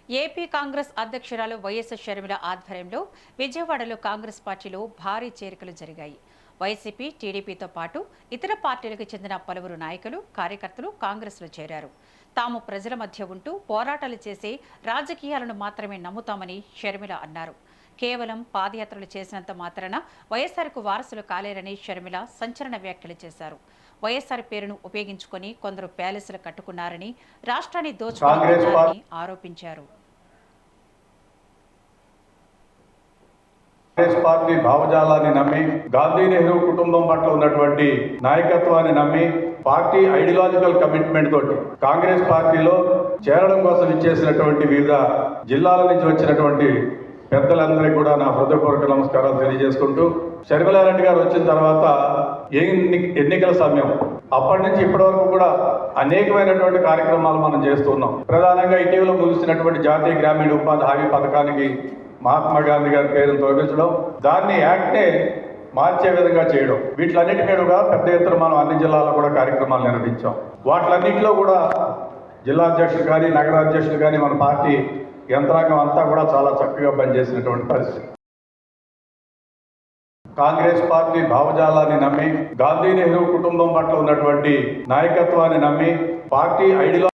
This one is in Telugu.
ఏపీ కాంగ్రెస్ అధ్యక్షురాలు వైఎస్ షర్మిల ఆధ్వర్యంలో విజయవాడలో కాంగ్రెస్ పార్టీలో భారీ చేరికలు జరిగాయి. వైసీపీ, టీడీపీతో పాటు ఇతర పార్టీలకు చెందిన పలువురు నాయకులు, కార్యకర్తలు కాంగ్రెస్లో చేరారు. తాము ప్రజల మధ్య ఉంటూ పోరాటాలు చేసే రాజకీయాలను మాత్రమే నమ్ముతామని షర్మిల అన్నారు. కేవలం పాదయాత్రలు చేసినంత మాత్రాన వైఎస్ఆర్కు వారసులు కాలేరని షర్మిల సంచలన వ్యాఖ్యలు చేశారు. వైఎస్ఆర్ పేరును ఉపయోగించుకొని కొందరు ప్యాలెస్లు కట్టుకున్నారని, రాష్ట్రాన్ని దోచుకున్నారని ఆరోపించారు. కాంగ్రెస్ పార్టీ భావజాలాన్ని నమ్మి, గాంధీ నెహ్రూ కుటుంబం పట్ల ఉన్నటువంటి నాయకత్వాన్ని నమ్మి, పార్టీ ఐడియాలజికల్ కమిట్మెంట్ తోటి కాంగ్రెస్ పార్టీలో చేరడం కోసం ఇచ్చేసినటువంటి వివిధ జిల్లాల నుంచి వచ్చినటువంటి పెద్దలందరికీ కూడా నా హృదయపూర్వక నమస్కారాలు తెలియజేసుకుంటూ, షర్మిలారెడ్డి గారు వచ్చిన తర్వాత ఎన్నికల సమయం అప్పటి నుంచి ఇప్పటి వరకు కూడా అనేకమైనటువంటి కార్యక్రమాలు మనం చేస్తున్నాం. ప్రధానంగా ఇటీవల ముగిసినటువంటి జాతీయ గ్రామీణ ఉపాధి హామీ పథకానికి మహాత్మా గాంధీ గారి పేరును తొలగించడం, దాన్ని యాక్టే మార్చే విధంగా చేయడం, వీటిలన్నిటి మీద కూడా పెద్ద ఎత్తున మనం అన్ని జిల్లాల్లో కూడా కార్యక్రమాలు నిర్వహించాం. వాటిలన్నింటిలో కూడా జిల్లా అధ్యక్షులు కానీ, నగర అధ్యక్షులు కానీ, మన పార్టీ యంత్రాంగం అంతా కూడా చాలా చక్కగా పనిచేసినటువంటి పరిస్థితి. కాంగ్రెస్ పార్టీ భావజాలాన్ని నమ్మి, గాంధీ నెహ్రూ కుటుంబం పట్ల ఉన్నటువంటి నాయకత్వాన్ని నమ్మి, పార్టీ ఐడియాలజీ